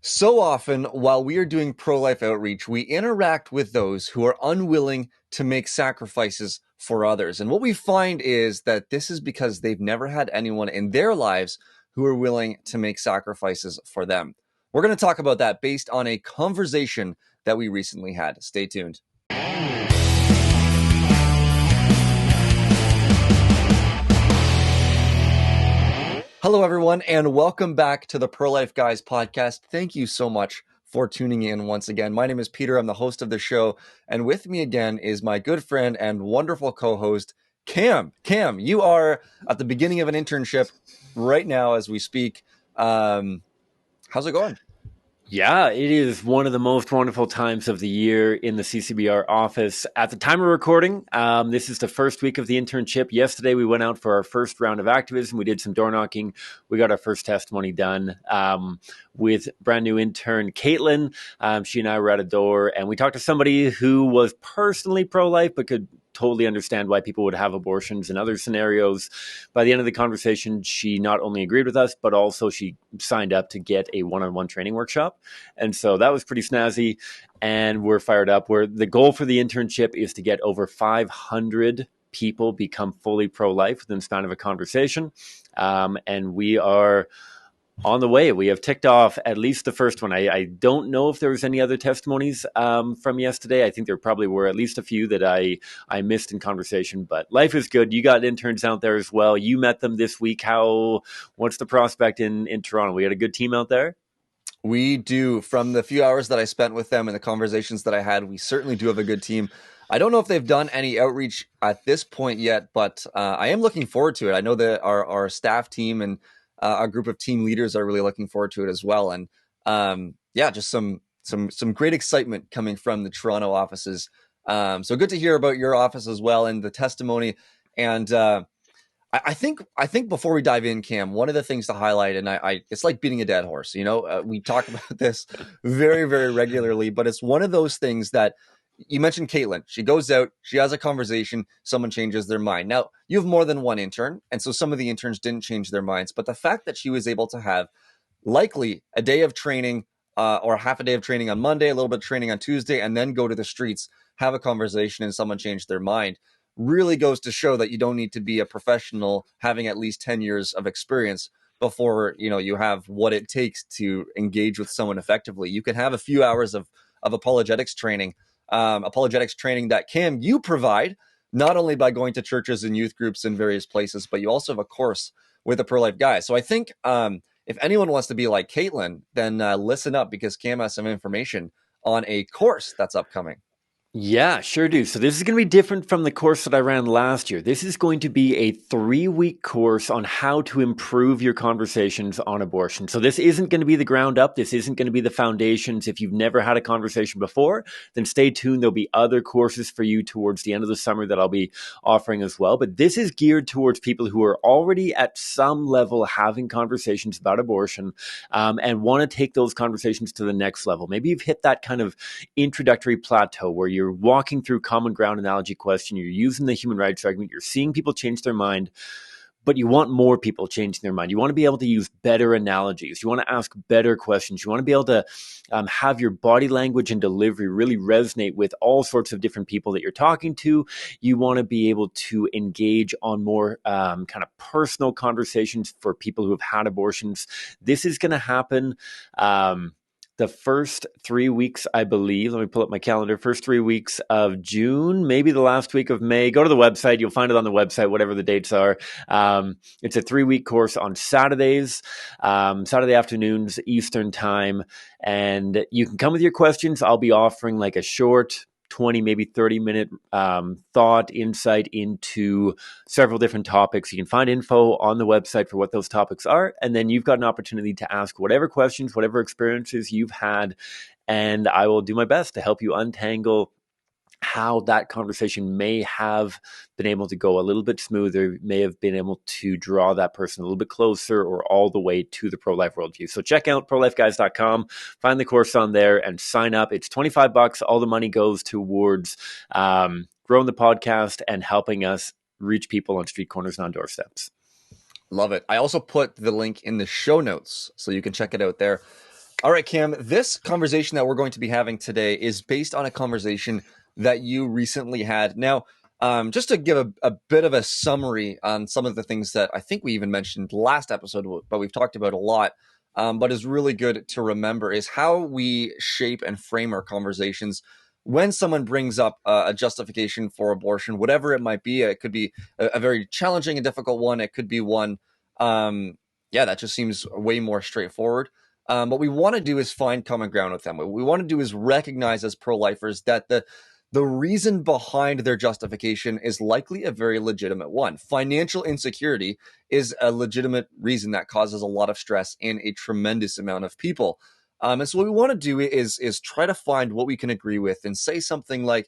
So often, while we are doing pro-life outreach, we interact with those who are unwilling to make sacrifices for others. And what we find is that this is because they've never had anyone in their lives who are willing to make sacrifices for them. We're going to talk about that based on a conversation that we recently had. Stay tuned. Hello, everyone, and welcome back to the Pro-Life Guys podcast. Thank you so much for tuning in once again. My name is Peter. I'm the host of the show, and with me again is my good friend and wonderful co-host, Cam. Cam, you are at the beginning of an internship right now as we speak. How's it going? Yeah, it is one of the most wonderful times of the year in the CCBR office. At the time of recording, this is the first week of the internship. Yesterday, we went out for our first round of activism. We did some door knocking. We got our first testimony done with brand new intern Caitlin. She and I were at a door, and we talked to somebody who was personally pro-life, but could totally understand why people would have abortions in other scenarios. By the end of the conversation, she not only agreed with us, but also she signed up to get a one-on-one training workshop. And so that was pretty snazzy. And we're fired up. The goal for the internship is to get over 500 people become fully pro-life within the span of a conversation. And we are on the way. We have ticked off at least the first one. I don't know if there was any other testimonies from yesterday. I think there probably were at least a few that I missed in conversation, but life is good. You got interns out there as well. You met them this week. What's the prospect in Toronto? We had a good team out there? We do. From the few hours that I spent with them and the conversations that I had, we certainly do have a good team. I don't know if they've done any outreach at this point yet, but I am looking forward to it. I know that our staff team and a group of team leaders are really looking forward to it as well. And just some great excitement coming from the Toronto offices. So good to hear about your office as well and the testimony. And I think before we dive in, Cam, one of the things to highlight, and it's like beating a dead horse. We talk about this very, very regularly, but it's one of those things that you mentioned. Caitlin, she goes out, she has a conversation, someone changes their mind. Now, you have more than one intern, and so some of the interns didn't change their minds, but the fact that she was able to have likely a day of training or half a day of training on Monday, a little bit of training on Tuesday, and then go to the streets, have a conversation, and someone changed their mind really goes to show that you don't need to be a professional having at least 10 years of experience before you have what it takes to engage with someone effectively. You can have a few hours of apologetics training that you provide not only by going to churches and youth groups in various places, but you also have a course with a pro-life guy. So I think if anyone wants to be like Caitlin, then listen up, because Cam has some information on a course that's upcoming. Yeah, sure do. So this is going to be different from the course that I ran last year. This is going to be a 3-week course on how to improve your conversations on abortion. So this isn't going to be the ground up. This isn't going to be the foundations. If you've never had a conversation before, then stay tuned. There'll be other courses for you towards the end of the summer that I'll be offering as well. But this is geared towards people who are already at some level having conversations about abortion and want to take those conversations to the next level. Maybe you've hit that kind of introductory plateau where you're walking through common ground analogy question, you're using the human rights argument, you're seeing people change their mind, but you want more people changing their mind. You want to be able to use better analogies. You want to ask better questions. You want to be able to have your body language and delivery really resonate with all sorts of different people that you're talking to. You want to be able to engage on more kind of personal conversations for people who have had abortions. This is going to happen the first 3 weeks, I believe. Let me pull up my calendar. First 3 weeks of June, maybe the last week of May. Go to the website. You'll find it on the website, whatever the dates are. It's a 3-week course on Saturdays, Saturday afternoons, Eastern time. And you can come with your questions. I'll be offering like a short 20, maybe 30-minute thought, insight into several different topics. You can find info on the website for what those topics are. And then you've got an opportunity to ask whatever questions, whatever experiences you've had. And I will do my best to help you untangle how that conversation may have been able to go a little bit smoother, may have been able to draw that person a little bit closer or all the way to the pro-life worldview. So check out prolifeguys.com, find the course on there and sign up. It's $25. All the money goes towards growing the podcast and helping us reach people on street corners and on doorsteps. Love it. I also put the link in the show notes so you can check it out there. All right, Cam, this conversation that we're going to be having today is based on a conversation that you recently had. Now, just to give a bit of a summary on some of the things that I think we even mentioned last episode, but we've talked about a lot, but is really good to remember is how we shape and frame our conversations when someone brings up a justification for abortion, whatever it might be. It could be a very challenging and difficult one. It could be one, that just seems way more straightforward. What we want to do is find common ground with them. What we want to do is recognize as pro-lifers that the reason behind their justification is likely a very legitimate one. Financial insecurity is a legitimate reason that causes a lot of stress in a tremendous amount of people. And so what we want to do is try to find what we can agree with and say something like,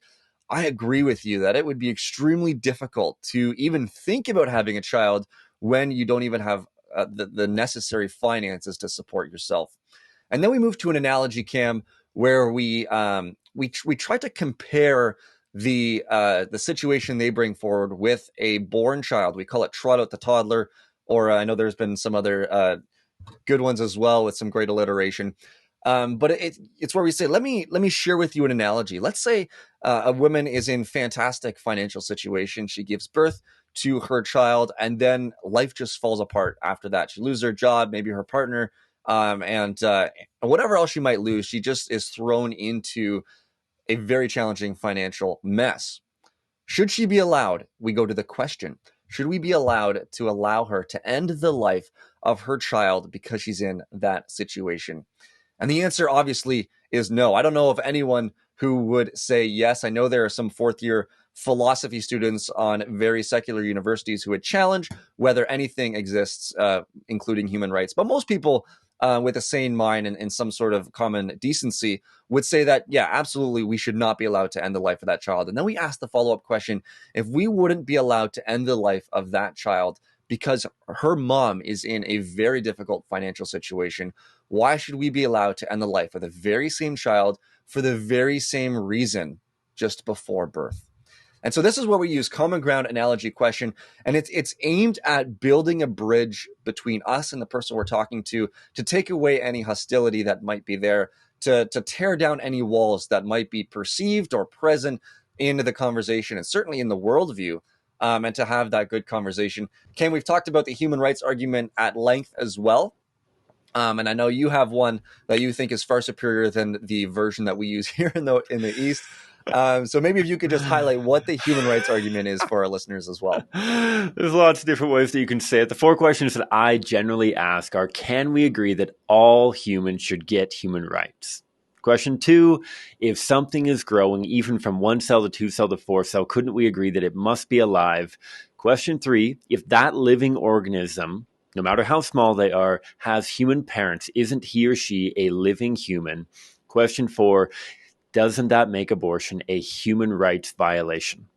I agree with you that it would be extremely difficult to even think about having a child when you don't even have the necessary finances to support yourself. And then we move to an analogy, Cam, where we try to compare the situation they bring forward with a born child. We call it trot out the toddler, or I know there's been some other good ones as well with some great alliteration. But it's where we say, let me share with you an analogy. Let's say a woman is in fantastic financial situation. She gives birth to her child, and then life just falls apart after that. She loses her job, maybe her partner, and whatever else she might lose. She just is thrown into a very challenging financial mess. Should she be allowed? We go to the question. Should we be allowed to allow her to end the life of her child because she's in that situation? And the answer obviously is no. I don't know of anyone who would say yes. I know there are some fourth year philosophy students on very secular universities who would challenge whether anything exists, including human rights. But most people with a sane mind and some sort of common decency would say that, yeah, absolutely, we should not be allowed to end the life of that child. And then we ask the follow-up question, if we wouldn't be allowed to end the life of that child because her mom is in a very difficult financial situation, why should we be allowed to end the life of the very same child for the very same reason just before birth? And so this is where we use common ground analogy question, and it's aimed at building a bridge between us and the person we're talking to take away any hostility that might be there, to tear down any walls that might be perceived or present in the conversation, and certainly in the worldview, and to have that good conversation. Ken, we've talked about the human rights argument at length as well. And I know you have one that you think is far superior than the version that we use here in the East. So maybe if you could just highlight what the human rights argument is for our listeners as well. There's lots of different ways that you can say it. The four questions that I generally ask are, can we agree that all humans should get human rights? Question 2, if something is growing, even from 1 cell to 2 cell to 4 cell, couldn't we agree that it must be alive? Question 3, if that living organism, no matter how small they are, has human parents, isn't he or she a living human? Question 4, doesn't that make abortion a human rights violation?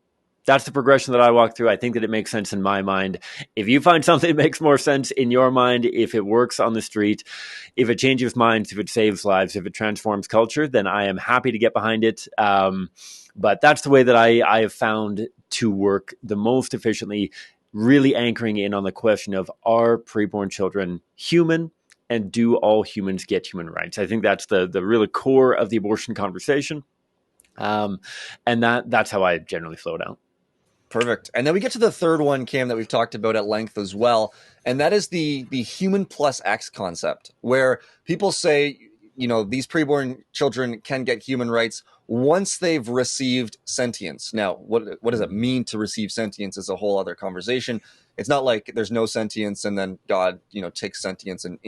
That's the progression that I walk through. I think that it makes sense in my mind. If you find something that makes more sense in your mind, if it works on the street, if it changes minds, if it saves lives, if it transforms culture, then I am happy to get behind it. But that's the way that I have found to work the most efficiently, really anchoring in on the question of, are preborn children human? And do all humans get human rights? I think that's the really core of the abortion conversation. And that's how I generally flow down. Perfect. And then we get to the third one, Cam, that we've talked about at length as well. And that is the human plus X concept, where people say, these preborn children can get human rights once they've received sentience. Now, what does it mean to receive sentience is a whole other conversation. It's not like there's no sentience and then God, takes sentience and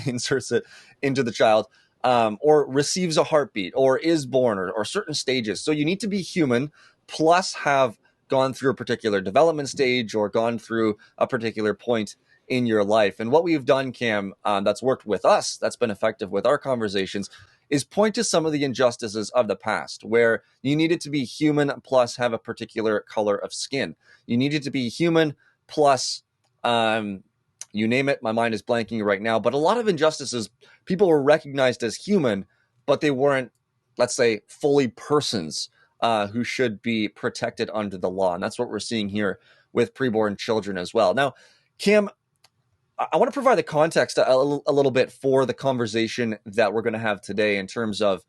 inserts it into the child, or receives a heartbeat, or is born, or certain stages. So you need to be human plus have gone through a particular development stage or gone through a particular point in your life. And what we've done, Cam, that's worked with us, that's been effective with our conversations, is point to some of the injustices of the past, where you needed to be human plus have a particular color of skin. You needed to be human plus, you name it, my mind is blanking right now, but a lot of injustices, people were recognized as human, but they weren't, let's say, fully persons who should be protected under the law. And that's what we're seeing here with preborn children as well. Now, Kim, I want to provide the context a little bit for the conversation that we're going to have today in terms of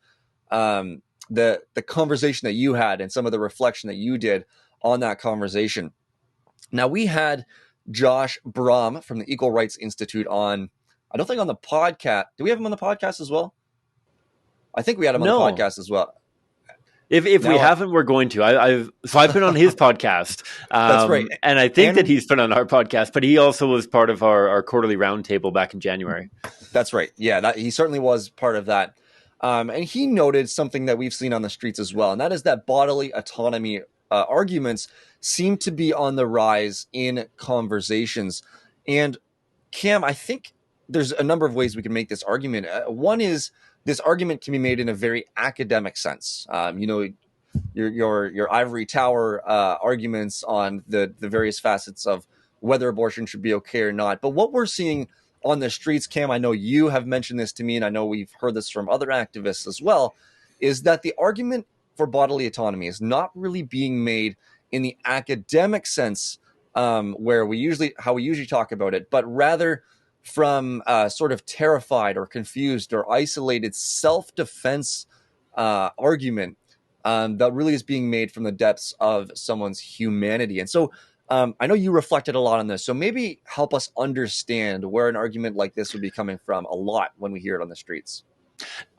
the conversation that you had and some of the reflection that you did on that conversation. Now, we had Josh Brahm from the Equal Rights Institute on, I don't think on the podcast. Do we have him on the podcast as well? I think we had him on the No. podcast as well. If we Now, haven't, we're going to. I've been on his podcast, that's right. and I think that And he's been on our podcast, but he also was part of our quarterly roundtable back in January. that's right. Yeah, he certainly was part of that. And he noted something that we've seen on the streets as well, and that is that bodily autonomy arguments seem to be on the rise in conversations. And Cam, I think there's a number of ways we can make this argument. One is this argument can be made in a very academic sense. Your ivory tower arguments on the various facets of whether abortion should be okay or not. But what we're seeing on the streets, Cam, I know you have mentioned this to me, and I know we've heard this from other activists as well, is that the argument for bodily autonomy is not really being made in the academic sense, where we usually talk about it, but rather from sort of terrified or confused or isolated self-defense argument that really is being made from the depths of someone's humanity. And so I know you reflected a lot on this, so maybe help us understand where an argument like this would be coming from a lot when we hear it on the streets.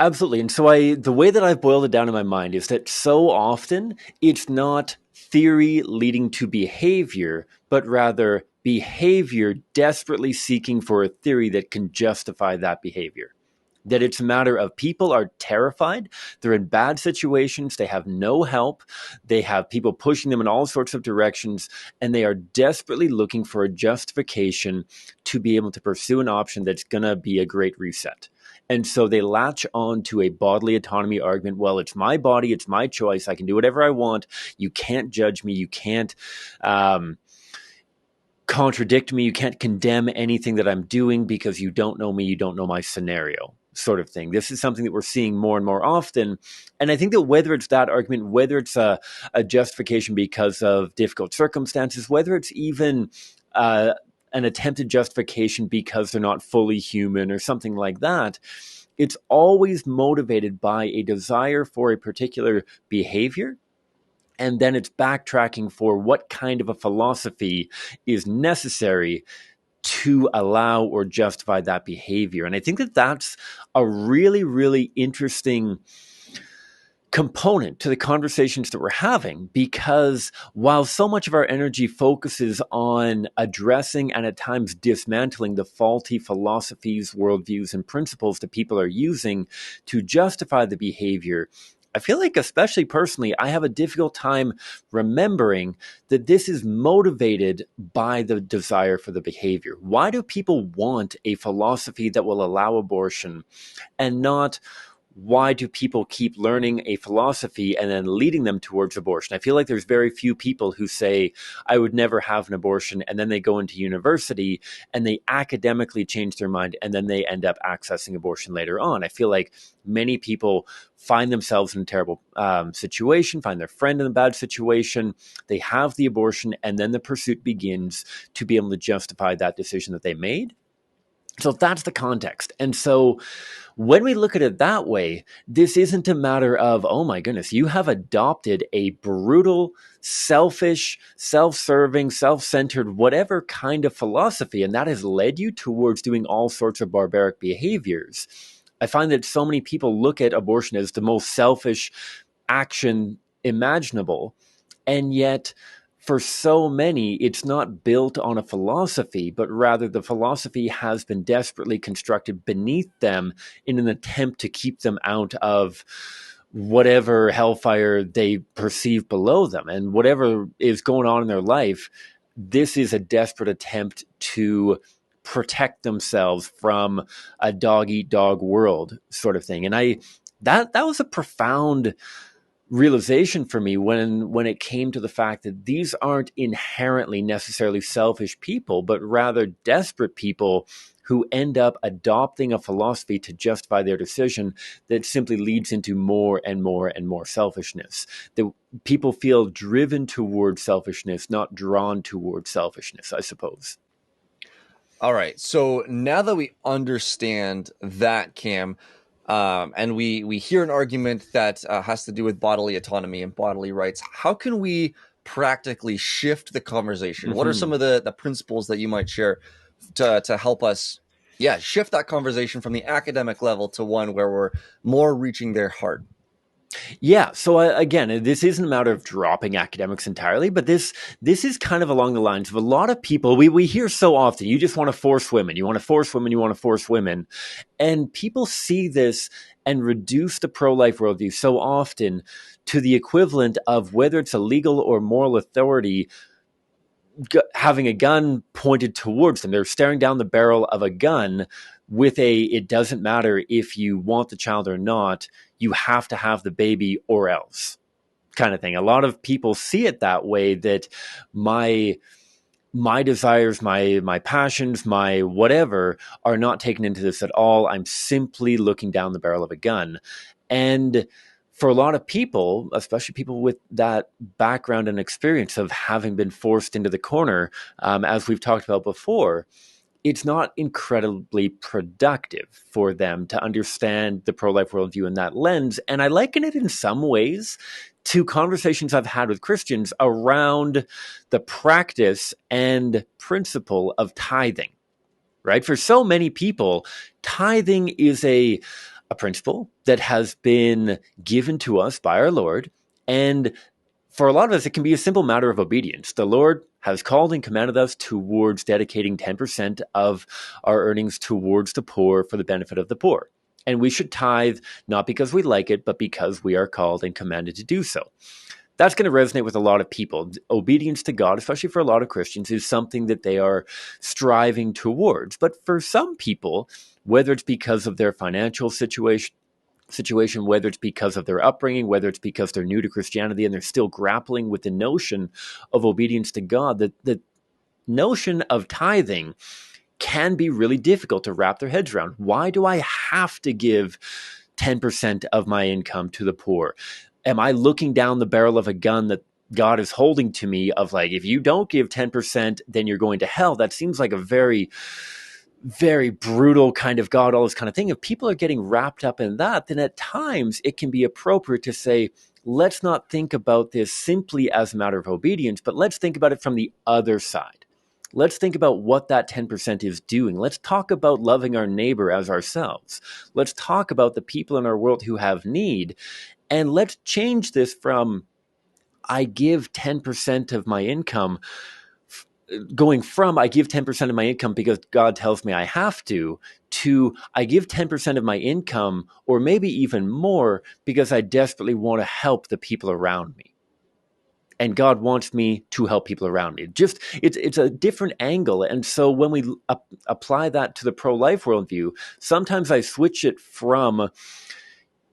Absolutely. And so the way that I've boiled it down in my mind is that so often it's not theory leading to behavior, but rather behavior desperately seeking for a theory that can justify that behavior. That it's a matter of people are terrified, they're in bad situations, they have no help, they have people pushing them in all sorts of directions, and they are desperately looking for a justification to be able to pursue an option that's going to be a great reset. And so they latch on to a bodily autonomy argument. Well, it's my body, it's my choice, I can do whatever I want, you can't judge me, you can't contradict me, you can't condemn anything that I'm doing because you don't know me, you don't know my scenario. Sort of thing. This is something that we're seeing more and more often. And I think that whether it's that argument, whether it's a justification because of difficult circumstances, whether it's even an attempted justification because they're not fully human or something like that, it's always motivated by a desire for a particular behavior. And then it's backtracking for what kind of a philosophy is necessary to allow or justify that behavior. And I think that that's a really, really interesting component to the conversations that we're having, because while so much of our energy focuses on addressing and at times dismantling the faulty philosophies, worldviews, and principles that people are using to justify the behavior, I feel like, especially personally, I have a difficult time remembering that this is motivated by the desire for the behavior. Why do people want a philosophy that will allow abortion, and not why do people keep learning a philosophy and then leading them towards abortion? I feel like there's very few people who say, I would never have an abortion, and then they go into university and they academically change their mind and then they end up accessing abortion later on. I feel like many people find themselves in a terrible situation, find their friend in a bad situation, they have the abortion, and then the pursuit begins to be able to justify that decision that they made. So that's the context. And so when we look at it that way, this isn't a matter of, oh my goodness, you have adopted a brutal, selfish, self-serving, self-centered, whatever kind of philosophy, and that has led you towards doing all sorts of barbaric behaviors. I find that so many people look at abortion as the most selfish action imaginable, and yet for so many, it's not built on a philosophy, but rather the philosophy has been desperately constructed beneath them in an attempt to keep them out of whatever hellfire they perceive below them. And whatever is going on in their life, this is a desperate attempt to protect themselves from a dog-eat-dog world sort of thing. And that was a profound realization for me when it came to the fact that these aren't inherently necessarily selfish people, but rather desperate people who end up adopting a philosophy to justify their decision that simply leads into more and more and more selfishness. That people feel driven towards selfishness, not drawn towards selfishness, I suppose. All right. So now that we understand that, Cam, and we hear an argument that has to do with bodily autonomy and bodily rights, how can we practically shift the conversation? What are some Mhm. of the principles that you might share to help us, yeah, shift that conversation from the academic level to one where we're more reaching their heart? Yeah. So again, this isn't a matter of dropping academics entirely, but this is kind of along the lines of a lot of people we hear so often. You just want to force women. You want to force women. You want to force women, and people see this and reduce the pro-life worldview so often to the equivalent of whether it's a legal or moral authority having a gun pointed towards them. They're staring down the barrel of a gun with it doesn't matter if you want the child or not, you have to have the baby or else kind of thing. A lot of people see it that way, that my my desires, my passions, my whatever are not taken into this at all. I'm simply looking down the barrel of a gun. And for a lot of people, especially people with that background and experience of having been forced into the corner, as we've talked about before, it's not incredibly productive for them to understand the pro-life worldview in that lens. And I liken it in some ways to conversations I've had with Christians around the practice and principle of tithing, right? For so many people, tithing is a principle that has been given to us by our Lord. And for a lot of us, it can be a simple matter of obedience. The Lord has called and commanded us towards dedicating 10% of our earnings towards the poor for the benefit of the poor. And we should tithe not because we like it, but because we are called and commanded to do so. That's going to resonate with a lot of people. Obedience to God, especially for a lot of Christians, is something that they are striving towards. But for some people, whether it's because of their financial situation, whether it's because of their upbringing, whether it's because they're new to Christianity and they're still grappling with the notion of obedience to God, that the notion of tithing can be really difficult to wrap their heads around. Why do I have to give 10% of my income to the poor? Am I looking down the barrel of a gun that God is holding to me of like, if you don't give 10%, then you're going to hell? That seems like a very very brutal kind of God, all this kind of thing. If people are getting wrapped up in that, then at times it can be appropriate to say, let's not think about this simply as a matter of obedience, but let's think about it from the other side. Let's think about what that 10% is doing. Let's talk about loving our neighbor as ourselves. Let's talk about the people in our world who have need. And let's change this from I give 10% of my income, going from I give 10% of my income because God tells me I have to I give 10% of my income, or maybe even more, because I desperately want to help the people around me. And God wants me to help people around me. Just it's a different angle. And so when we apply that to the pro-life worldview, sometimes I switch it from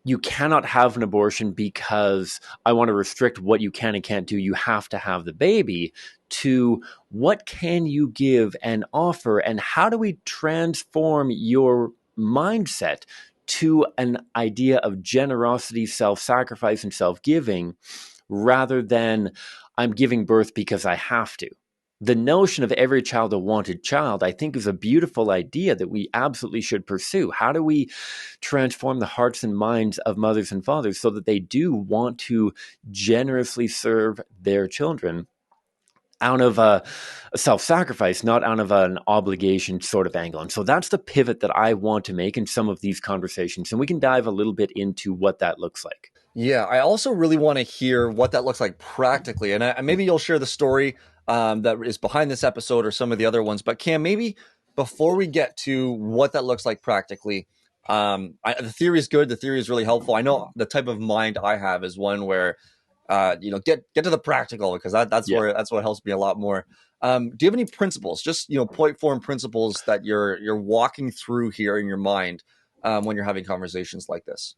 you cannot have an abortion because I want to restrict what you can and can't do. You have to have the baby, to what can you give and offer, and how do we transform your mindset to an idea of generosity, self-sacrifice, and self-giving, rather than I'm giving birth because I have to. The notion of every child a wanted child, I think, is a beautiful idea that we absolutely should pursue. How do we transform the hearts and minds of mothers and fathers so that they do want to generously serve their children out of a self-sacrifice, not out of an obligation sort of angle? And so that's the pivot that I want to make in some of these conversations. And we can dive a little bit into what that looks like. Yeah, I also really want to hear what that looks like practically, and maybe you'll share the story that is behind this episode or some of the other ones. But Cam, maybe before we get to what that looks like practically, the theory is good. The theory is really helpful. I know the type of mind I have is one where, get to the practical, because Yeah. that's what helps me a lot more. Do you have any principles, just point form principles that you're walking through here in your mind when you're having conversations like this?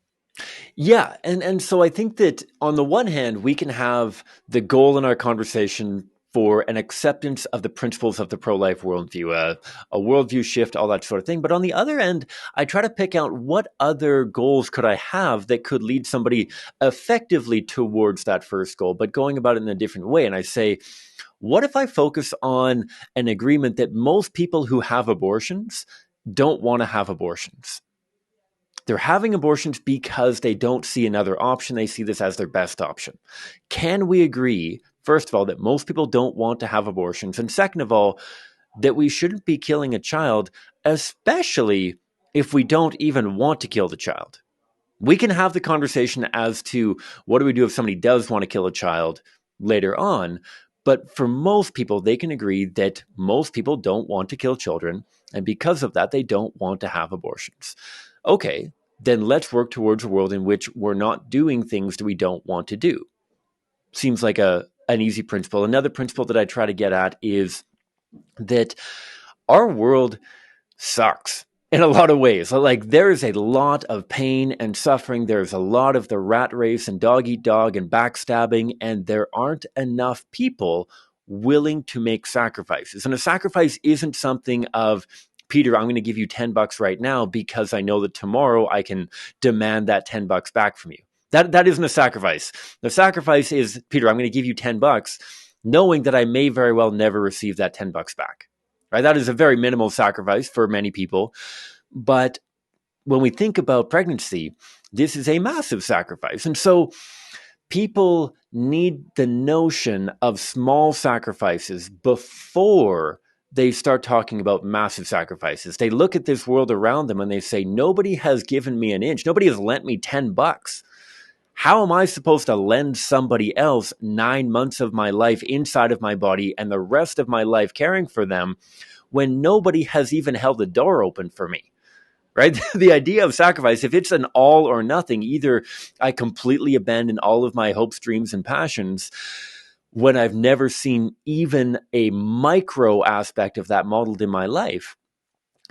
Yeah, and so I think that on the one hand, we can have the goal in our conversation for an acceptance of the principles of the pro-life worldview, a worldview shift, all that sort of thing. But on the other end, I try to pick out what other goals could I have that could lead somebody effectively towards that first goal, but going about it in a different way. And I say, what if I focus on an agreement that most people who have abortions don't want to have abortions? They're having abortions because they don't see another option. They see this as their best option. Can we agree, first of all, that most people don't want to have abortions? And second of all, that we shouldn't be killing a child, especially if we don't even want to kill the child? We can have the conversation as to what do we do if somebody does want to kill a child later on. But for most people, they can agree that most people don't want to kill children. And because of that, they don't want to have abortions. Okay, then let's work towards a world in which we're not doing things that we don't want to do. Seems like an easy principle. Another principle that I try to get at is that our world sucks in a lot of ways. Like, there is a lot of pain and suffering. There's a lot of the rat race and dog eat dog and backstabbing, and there aren't enough people willing to make sacrifices. And a sacrifice isn't something of, Peter, I'm going to give you $10 right now because I know that tomorrow I can demand that $10 back from you. That isn't a sacrifice. The sacrifice is, Peter, I'm going to give you $10, knowing that I may very well never receive that $10 back. Right? That is a very minimal sacrifice for many people. But when we think about pregnancy, this is a massive sacrifice. And so people need the notion of small sacrifices before they start talking about massive sacrifices. They look at this world around them and they say, nobody has given me an inch. Nobody has lent me $10. How am I supposed to lend somebody else 9 months of my life inside of my body and the rest of my life caring for them when nobody has even held the door open for me? Right? The idea of sacrifice, if it's an all or nothing, either I completely abandon all of my hopes, dreams, and passions when I've never seen even a micro aspect of that modeled in my life,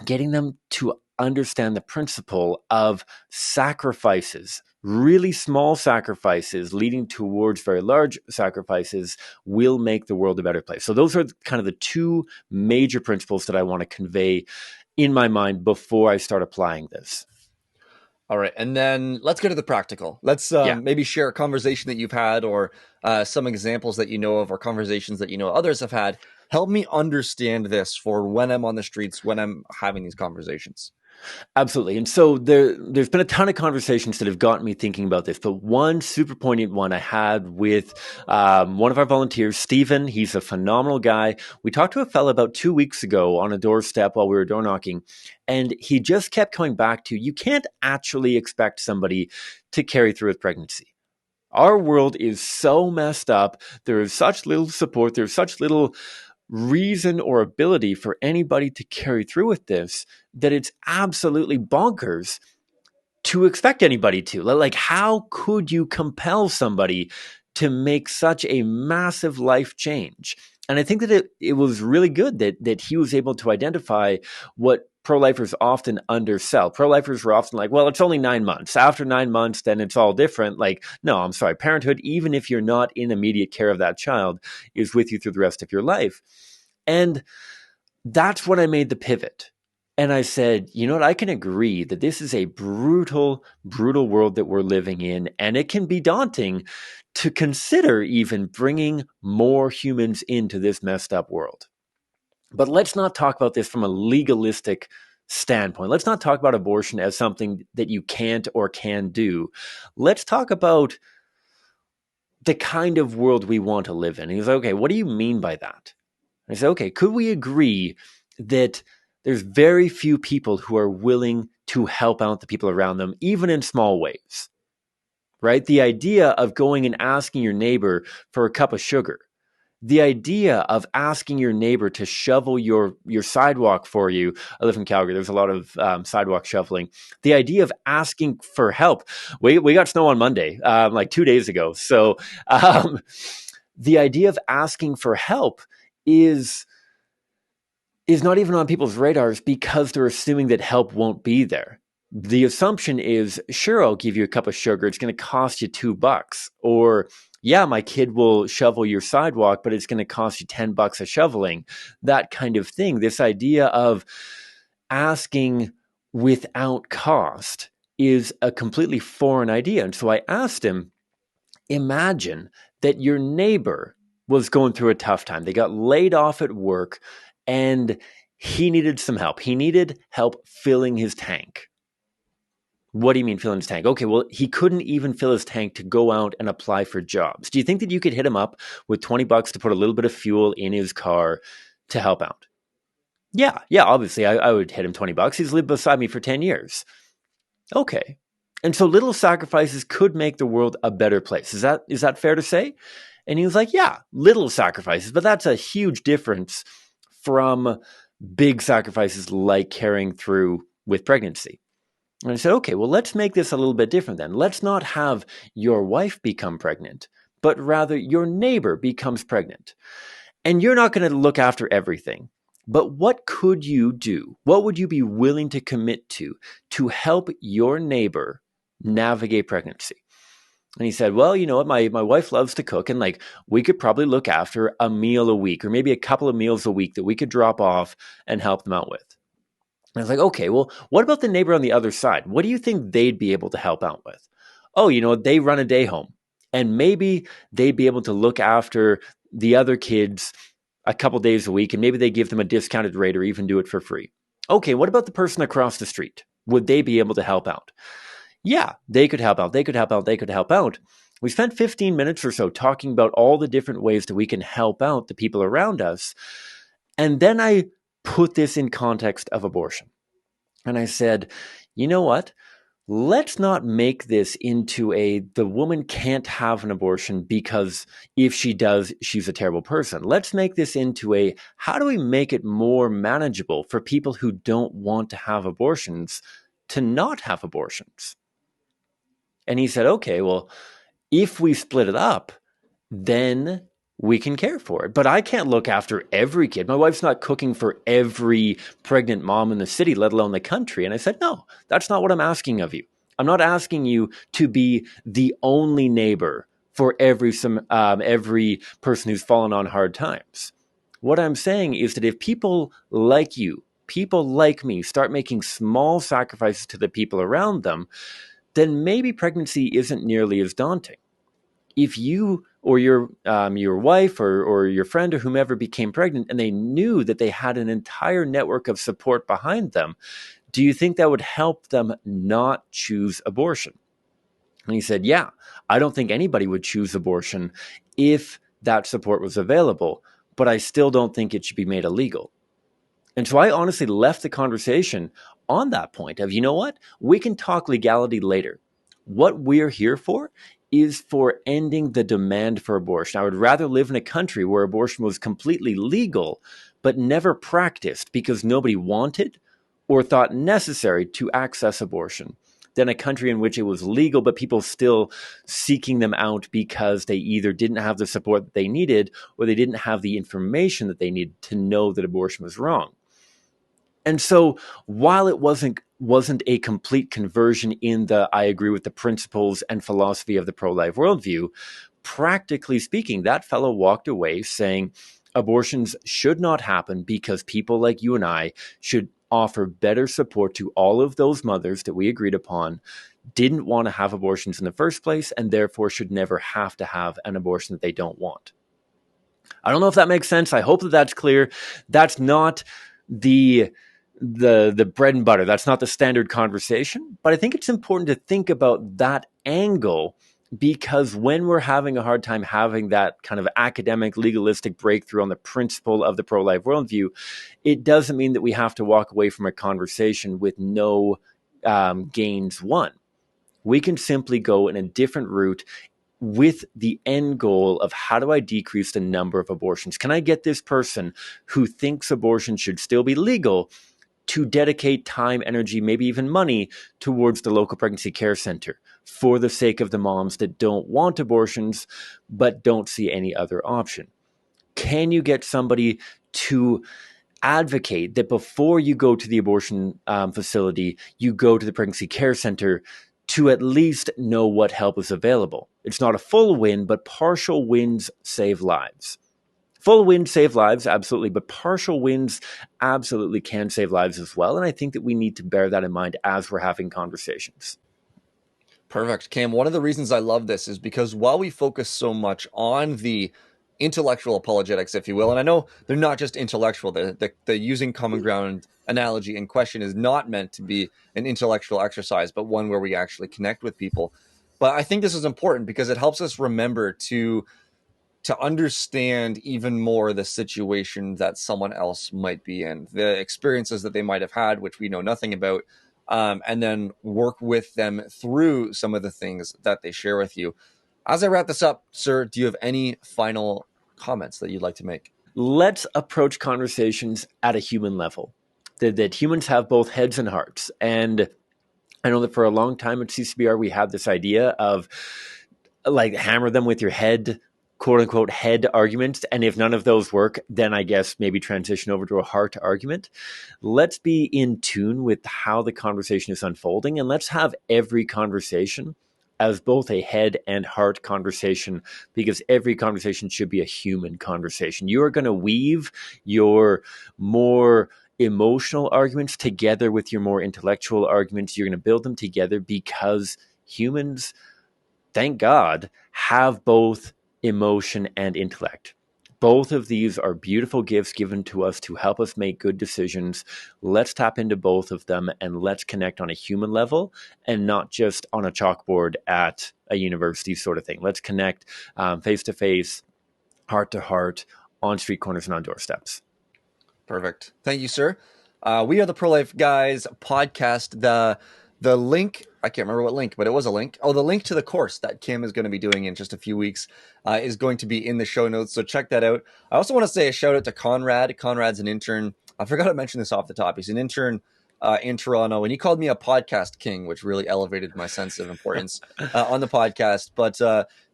getting them to understand the principle of sacrifices, really small sacrifices leading towards very large sacrifices, will make the world a better place. So those are kind of the two major principles that I want to convey in my mind before I start applying this. All right. And then let's get to the practical. Let's Yeah. maybe share a conversation that you've had, or some examples that you know of, or conversations that you know others have had. Help me understand this for when I'm on the streets, when I'm having these conversations. Absolutely. And so there's been a ton of conversations that have gotten me thinking about this, but one super poignant one I had with one of our volunteers, Stephen. He's a phenomenal guy. We talked to a fella about 2 weeks ago on a doorstep while we were door knocking, and he just kept coming back to, you can't actually expect somebody to carry through with pregnancy. Our world is so messed up. There is such little support. There's such little reason or ability for anybody to carry through with this that it's absolutely bonkers to expect anybody to. Like, how could you compel somebody to make such a massive life change? And I think that it was really good that he was able to identify what pro-lifers often undersell. Pro-lifers were often like, well, it's only 9 months. After 9 months, then it's all different. Like, no, I'm sorry. Parenthood, even if you're not in immediate care of that child, is with you through the rest of your life. And that's when I made the pivot. And I said, you know what? I can agree that this is a brutal, brutal world that we're living in. And it can be daunting to consider even bringing more humans into this messed up world. But let's not talk about this from a legalistic standpoint. Let's not talk about abortion as something that you can't or can do. Let's talk about the kind of world we want to live in. And he was like, okay, what do you mean by that? And I said, okay, could we agree that there's very few people who are willing to help out the people around them, even in small ways, right? The idea of going and asking your neighbor for a cup of sugar, the idea of asking your neighbor to shovel your sidewalk for you. I live in Calgary. There's a lot of sidewalk shoveling. The idea of asking for help. We got snow on Monday, like 2 days ago. So the idea of asking for help is not even on people's radars because they're assuming that help won't be there. the assumption is, sure, I'll give you a cup of sugar. It's going to cost you $2. Or, yeah, my kid will shovel your sidewalk, but it's going to cost you $10 a shoveling. That kind of thing. This idea of asking without cost is a completely foreign idea. And so I asked him, imagine that your neighbor was going through a tough time. They got laid off at work and he needed some help. He needed help filling his tank. What do you mean filling his tank? Okay, well, he couldn't even fill his tank to go out and apply for jobs. Do you think that you could hit him up with $20 to put a little bit of fuel in his car to help out? Yeah, obviously I would hit him $20. He's lived beside me for 10 years. Okay. And so little sacrifices could make the world a better place. Is that fair to say? And he was like, yeah, little sacrifices, but that's a huge difference from big sacrifices like carrying through with pregnancy. And I said, okay, well, let's make this a little bit different then. Let's not have your wife become pregnant, but rather your neighbor becomes pregnant. And you're not going to look after everything. But what could you do? What would you be willing to commit to help your neighbor navigate pregnancy? And he said, well, you know what? My wife loves to cook, and like we could probably look after a meal a week or maybe a couple of meals a week that we could drop off and help them out with. And I was like, okay, well, what about the neighbor on the other side? What do you think they'd be able to help out with? Oh, you know, they run a day home, and maybe they'd be able to look after the other kids a couple days a week, and maybe they give them a discounted rate or even do it for free. Okay, what about the person across the street? Would they be able to help out? Yeah, they could help out. They could help out. They could help out. We spent 15 minutes or so talking about all the different ways that we can help out the people around us. And then I put this in context of abortion. And I said, you know what? Let's not make this into the woman can't have an abortion because if she does, she's a terrible person. Let's make this into how do we make it more manageable for people who don't want to have abortions to not have abortions? And he said, okay, well, if we split it up, then we can care for it. But I can't look after every kid. My wife's not cooking for every pregnant mom in the city, let alone the country. And I said, no, that's not what I'm asking of you. I'm not asking you to be the only neighbor for every person who's fallen on hard times. What I'm saying is that if people like you, people like me, start making small sacrifices to the people around them, then maybe pregnancy isn't nearly as daunting. If you or your wife or your friend or whomever became pregnant and they knew that they had an entire network of support behind them, do you think that would help them not choose abortion? And he said, yeah, I don't think anybody would choose abortion if that support was available, but I still don't think it should be made illegal. And so I honestly left the conversation on that point of, you know what? We can talk legality later. What we're here for is for ending the demand for abortion. I would rather live in a country where abortion was completely legal, but never practiced because nobody wanted or thought necessary to access abortion, than a country in which it was legal, but people still seeking them out because they either didn't have the support that they needed or they didn't have the information that they needed to know that abortion was wrong. And so while it wasn't a complete conversion in I agree with the principles and philosophy of the pro-life worldview, practically speaking, that fellow walked away saying abortions should not happen because people like you and I should offer better support to all of those mothers that we agreed upon didn't want to have abortions in the first place and therefore should never have to have an abortion that they don't want. I don't know if that makes sense. I hope that that's clear. That's not the bread and butter. That's not the standard conversation, but I think it's important to think about that angle because when we're having a hard time having that kind of academic, legalistic breakthrough on the principle of the pro-life worldview, it doesn't mean that we have to walk away from a conversation with no gains won. We can simply go in a different route with the end goal of how do I decrease the number of abortions? Can I get this person who thinks abortion should still be legal to dedicate time, energy, maybe even money towards the local pregnancy care center for the sake of the moms that don't want abortions but don't see any other option? Can you get somebody to advocate that before you go to the abortion facility, you go to the pregnancy care center to at least know what help is available. It's not a full win, but partial wins save lives. Full wins save lives, absolutely, but partial wins absolutely can save lives as well. And I think that we need to bear that in mind as we're having conversations. Perfect. Cam, one of the reasons I love this is because while we focus so much on the intellectual apologetics, if you will, and I know they're not just intellectual, the using common ground analogy in question is not meant to be an intellectual exercise, but one where we actually connect with people. But I think this is important because it helps us remember to understand even more the situation that someone else might be in, the experiences that they might have had, which we know nothing about, and then work with them through some of the things that they share with you. As I wrap this up, sir, do you have any final comments that you'd like to make? Let's approach conversations at a human level, that humans have both heads and hearts. And I know that for a long time at CCBR, we had this idea of like hammer them with your head, quote unquote, head arguments. And if none of those work, then I guess maybe transition over to a heart argument. Let's be in tune with how the conversation is unfolding, and let's have every conversation as both a head and heart conversation, because every conversation should be a human conversation. You are going to weave your more emotional arguments together with your more intellectual arguments. You're going to build them together because humans, thank God, have both emotion and intellect. Both of these are beautiful gifts given to us to help us make good decisions. Let's tap into both of them and let's connect on a human level and not just on a chalkboard at a university sort of thing. Let's connect face to face, heart to heart, on street corners and on doorsteps. Perfect. Thank you, sir. We are the Pro-Life Guys podcast. The link, I can't remember what link, but it was a link. Oh, the link to the course that Kim is going to be doing in just a few weeks is going to be in the show notes. So check that out. I also want to say a shout out to Conrad. Conrad's an intern. I forgot to mention this off the top. He's an intern in Toronto, and he called me a podcast king, which really elevated my sense of importance on the podcast. But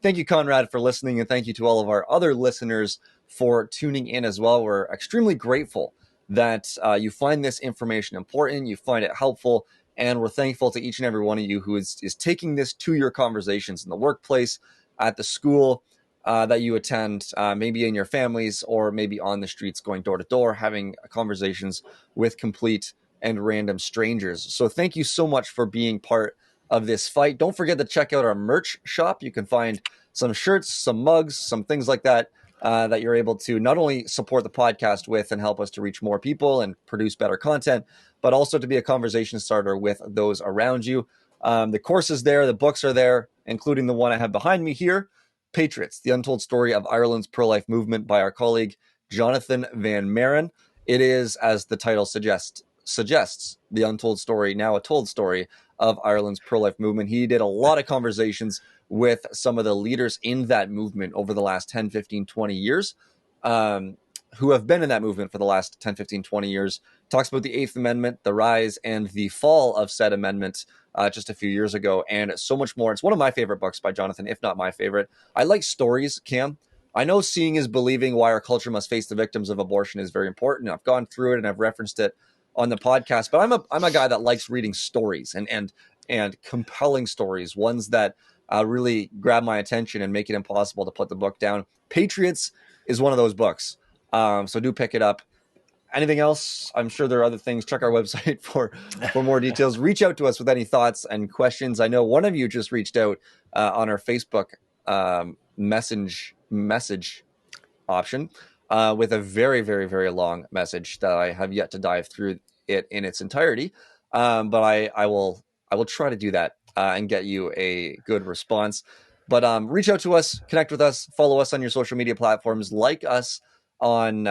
thank you, Conrad, for listening, and thank you to all of our other listeners for tuning in as well. We're extremely grateful that you find this information important, you find it helpful, and we're thankful to each and every one of you who is taking this to your conversations in the workplace, at the school that you attend, maybe in your families, or maybe on the streets going door to door, having conversations with complete and random strangers. So thank you so much for being part of this fight. Don't forget to check out our merch shop. You can find some shirts, some mugs, some things like that, that you're able to not only support the podcast with and help us to reach more people and produce better content, but also to be a conversation starter with those around you. The course is there, the books are there, including the one I have behind me here, Patriots, The Untold Story of Ireland's Pro-Life Movement by our colleague, Jonathan Van Maren. It is, as the title suggests, the untold story, now a told story of Ireland's pro-life movement. He did a lot of conversations with some of the leaders in that movement over the last 10, 15, 20 years, who have been in that movement for the last 10, 15, 20 years. Talks about the Eighth Amendment, the rise and the fall of said amendment just a few years ago, and so much more. It's one of my favorite books by Jonathan, if not my favorite. I like stories, Cam. I know seeing is believing. Why our culture must face the victims of abortion is very important. I've gone through it and I've referenced it on the podcast, but I'm a guy that likes reading stories and compelling stories, ones that really grab my attention and make it impossible to put the book down. Patriots is one of those books, so do pick it up. Anything else? I'm sure there are other things. Check our website for more details. Reach out to us with any thoughts and questions. I know one of you just reached out on our Facebook message option with a very, very, very long message that I have yet to dive through it in its entirety. But I will try to do that and get you a good response. But reach out to us, connect with us, follow us on your social media platforms, like us on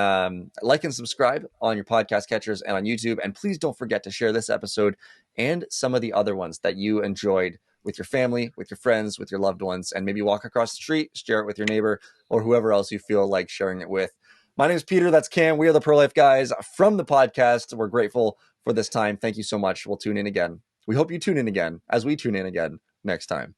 like and subscribe on your podcast catchers and on YouTube. And please don't forget to share this episode and some of the other ones that you enjoyed with your family, with your friends, with your loved ones, and maybe walk across the street, share it with your neighbor or whoever else you feel like sharing it with. My name is Peter. That's Cam. We are the Pro-Life Guys from the podcast. We're grateful for this time. Thank you so much. We'll tune in again. We hope you tune in again as we tune in again next time.